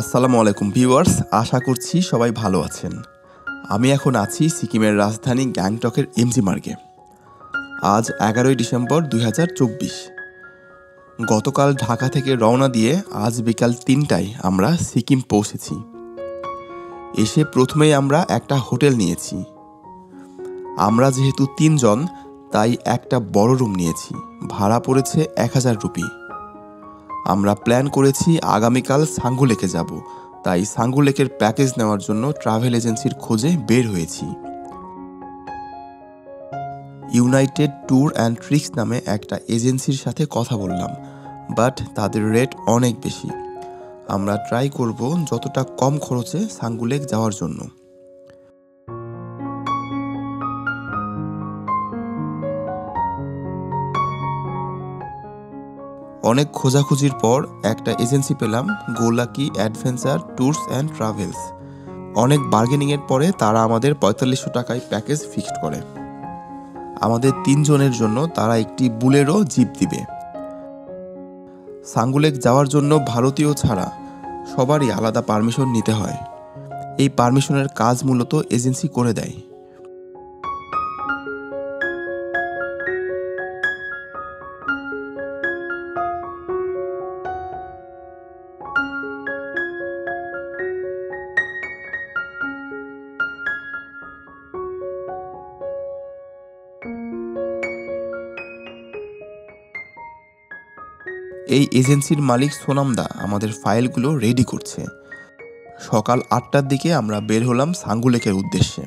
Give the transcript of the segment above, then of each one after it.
আসসালামু আলাইকুম ভিউয়ার্স, আশা করছি সবাই ভালো আছেন। আমি এখন আছি সিকিমের রাজধানী গ্যাংটকের এমজি মার্গে। আজ 11 ডিসেম্বর 2024। গতকাল ঢাকা থেকে রওনা দিয়ে আজ বিকাল 3টায় আমরা সিকিম পৌঁছেছি। এসে প্রথমেই আমরা একটা হোটেল নিয়েছি। আমরা যেহেতু 3 জন, তাই একটা বড় রুম নিয়েছি। ভাড়া পড়েছে 1000 রুপি। আমরা প্ল্যান করেছি আগামীকাল সাঙ্গু লেকে যাব, তাই সাঙ্গু লেকের প্যাকেজ নেওয়ার জন্য ট্রাভেল এজেন্সির খোঁজে বের হয়েছি। ইউনাইটেড ট্যুর অ্যান্ড ট্রিক্স নামে একটা এজেন্সির সাথে কথা বললাম, বাট তাদের রেট অনেক বেশি। আমরা ট্রাই করব যতটা কম খরচে সাঙ্গু লেক যাওয়ার জন্য। অনেক খোঁজাখুঁজির পর একটা এজেন্সি পেলাম, go lucky adventure tours and travels. অনেক বার্গেনিংয়ের পরে তারা আমাদের 4500 টাকায় প্যাকেজ ফিক্সড করে। আমাদের 3 জনের জন্য তারা একটি বুলেরো জিপ দিবে। সাঙ্গু লেক যাওয়ার জন্য ভারতীয় ছাড়া সবারই আলাদা পারমিশন নিতে হয়। এই পারমিশনের কাজ মূলত এজেন্সি করে দেয়। এই এজেন্সির মালিক সোনামদা আমাদের ফাইলগুলো রেডি করছে। সকাল 8টার দিকে আমরা বের হলাম সাঙ্গু লেকের উদ্দেশ্যে।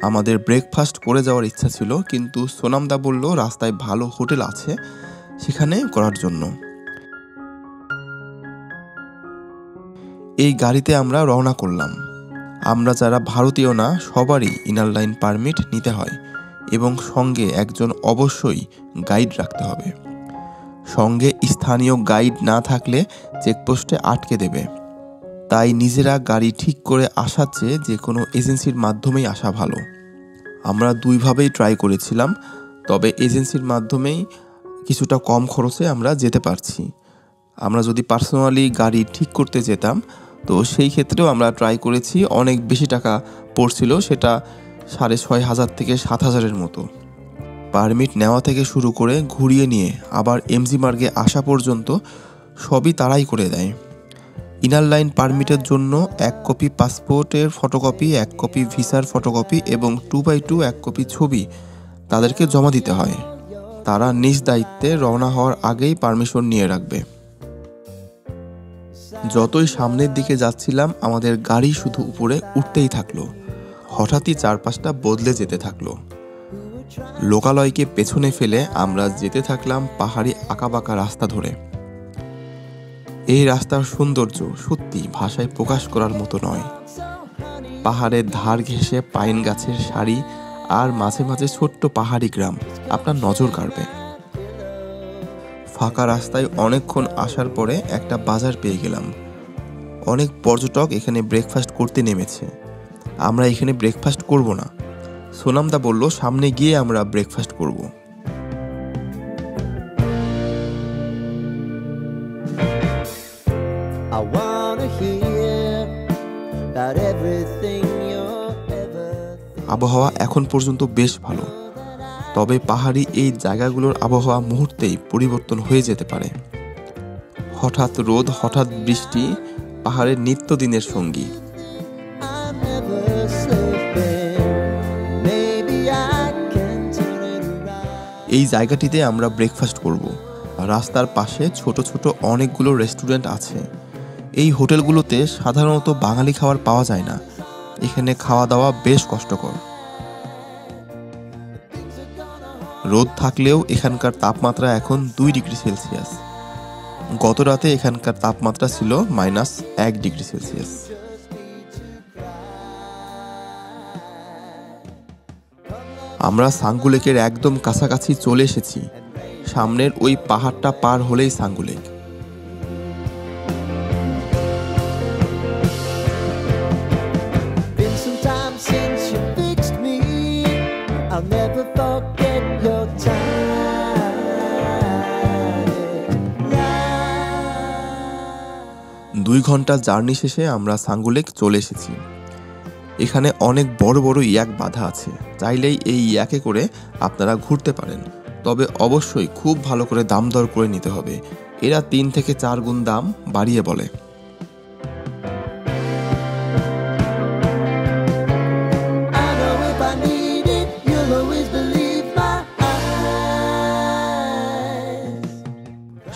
আমাদের ব্রেকফাস্ট করে যাওয়ার ইচ্ছা ছিল, কিন্তু সোনামদা বলল রাস্তায় ভালো হোটেল আছে, সেখানে করার জন্য। এই গাড়িতে আমরা রওনা করলাম। আমরা যারা ভারতীয় না, সবারই ইনার লাইন পারমিট নিতে হয় এবং সঙ্গে একজন অবশ্যই গাইড রাখতে হবে। সঙ্গে স্থানীয় গাইড না থাকলে চেকপোস্টে আটকে দেবে। তাই নিজেরা গাড়ি ঠিক করে আসার চেয়ে যে কোনো এজেন্সির মাধ্যমেই আসা ভালো। আমরা দুইভাবেই ট্রাই করেছিলাম, তবে এজেন্সির মাধ্যমেই কিছুটা কম খরচে আমরা যেতে পারছি। আমরা যদি পার্সোনালি গাড়ি ঠিক করতে যেতাম, তো সেই ক্ষেত্রেও আমরা ট্রাই করেছি, অনেক বেশি টাকা পড়ছিল, সেটা 6500 থেকে 7000-এর মতো। পারমিট নেওয়া থেকে শুরু করে ঘুরিয়ে নিয়ে আবার এমজি মার্গে আসা পর্যন্ত সবই তারাই করে দেয়। ইনার লাইন পারমিটের জন্য 1 কপি পাসপোর্টের ফটোকপি, 1 কপি ভিসার ফটোকপি এবং 2x2 1 কপি ছবি তাদেরকে জমা দিতে হয়। তারা নিজ দায়িত্বে রওনা হওয়ার আগেই পারমিশন নিয়ে রাখবে। যতই সামনের দিকে যাচ্ছিলাম, আমাদের গাড়ি শুধু উপরে উঠতেই থাকলো। হঠাৎই চারপাশটা বদলে যেতে থাকলো। লোকালয়কে পেছনে ফেলে আমরা যেতে থাকলাম পাহাড়ি আঁকাবাঁকা রাস্তা ধরে। এই রাস্তার সৌন্দর্য সত্যি ভাষায় প্রকাশ করার মতো নয়। পাহাড়ের ধার ঘেঁষে পাইন গাছের সারি আর মাঝে মাঝে ছোট্ট পাহাড়ি গ্রাম আপনার নজর কাড়বে। ফাঁকা রাস্তায় অনেকক্ষণ আসার পরে একটা বাজার পেয়ে গেলাম। অনেক পর্যটক এখানে ব্রেকফাস্ট করতে নেমেছে। আমরা এখানে ব্রেকফাস্ট করব না। সোনামদা বলল সামনে গিয়ে আমরা ব্রেকফাস্ট করব। আবহাওয়া এখন পর্যন্ত বেশ ভালো, তবে পাহাড়ি এই জায়গাগুলোর আবহাওয়া মুহূর্তেই পরিবর্তন হয়ে যেতে পারে। হঠাৎ রোদ, হঠাৎ বৃষ্টি পাহাড়ের নিত্যদিনের সঙ্গী। এই জায়গাটিতে আমরা ব্রেকফাস্ট করব। রাস্তার পাশে ছোট ছোট অনেকগুলো রেস্টুরেন্ট আছে। এই হোটেলগুলোতে সাধারণত বাঙালি খাবার পাওয়া যায় না। এখানে খাওয়া দাওয়া বেশ কষ্টকর। রোদ থাকলেও এখানকার তাপমাত্রা এখন 2 ডিগ্রি সেলসিয়াস। গত রাতে এখানকার তাপমাত্রা ছিল -1 ডিগ্রি সেলসিয়াস। আমরা সাঙ্গু লেকের একদম কাছাকাছি চলে এসেছি। সামনের ওই পাহাড়টা পার হলেই সাঙ্গু লেক। 2 ঘন্টা জার্নি শেষে আমরা সাঙ্গু লেক চলে এসেছি। এখানে অনেক বড় বড় ইয়াক বাঁধা আছে, চাইলেই এই ইয়াকে করে আপনারা ঘুরতে পারেন। তবে অবশ্যই খুব ভালো করে দাম দর করে নিতে হবে, এরা 3 থেকে 4 গুণ দাম বাড়িয়ে বলে।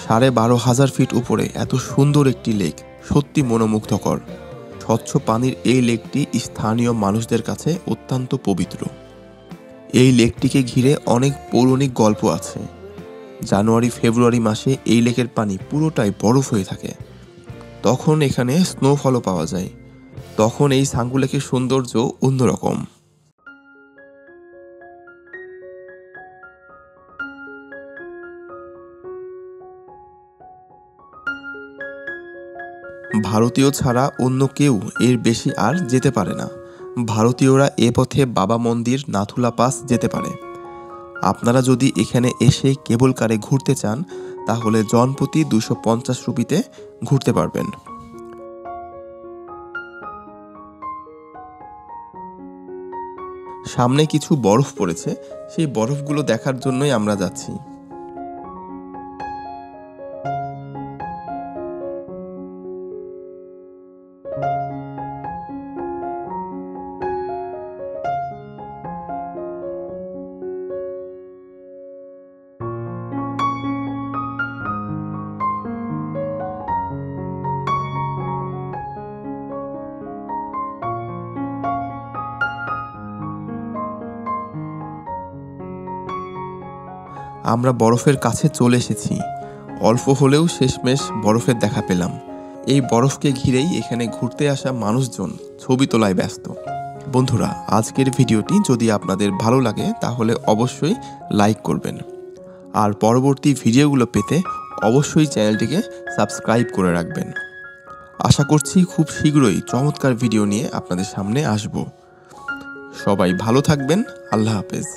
$12,500 ফিট উপরে এত সুন্দর একটি লেক সত্যি মনোমুগ্ধকর। স্বচ্ছ পানির এই লেকটি স্থানীয় মানুষদের কাছে অত্যন্ত পবিত্র। এই লেকটিকে ঘিরে অনেক পৌরাণিক গল্প আছে। জানুয়ারি ফেব্রুয়ারি মাসে এই লেকের পানি পুরোটাই বরফ হয়ে থাকে, তখন এখানে স্নোফলও পাওয়া যায়। তখন এই সাঙ্গু লেকের সৌন্দর্য অন্যরকম। ভারতীয় ছাড়া অন্য কেউ এর বেশি আর যেতে পারে না। ভারতীয়রা এ পথে বাবা মন্দির, নাথুলা পাস যেতে পারে। আপনারা যদি এখানে এসে কেবল কারে ঘুরতে চান তাহলে জনপ্রতি 250 রুপিতে ঘুরতে পারবেন। সামনে কিছু বরফ পড়েছে, সেই বরফগুলো দেখার জন্যই আমরা যাচ্ছি। আমরা বরফের কাছে চলে এসেছি। অল্প হলেও শেষমেশ বরফের দেখা পেলাম। এই বরফকে ঘিরেই এখানে ঘুরতে আসা মানুষজন ছবি তোলায় ব্যস্ত। বন্ধুরা, আজকের ভিডিওটি যদি আপনাদের ভালো লাগে তাহলে অবশ্যই লাইক করবেন, আর পরবর্তী ভিডিওগুলো পেতে অবশ্যই চ্যানেলটিকে সাবস্ক্রাইব করে রাখবেন। আশা করছি খুব শীঘ্রই চমৎকার ভিডিও নিয়ে আপনাদের সামনে আসব। সবাই ভালো থাকবেন। আল্লাহ হাফেজ।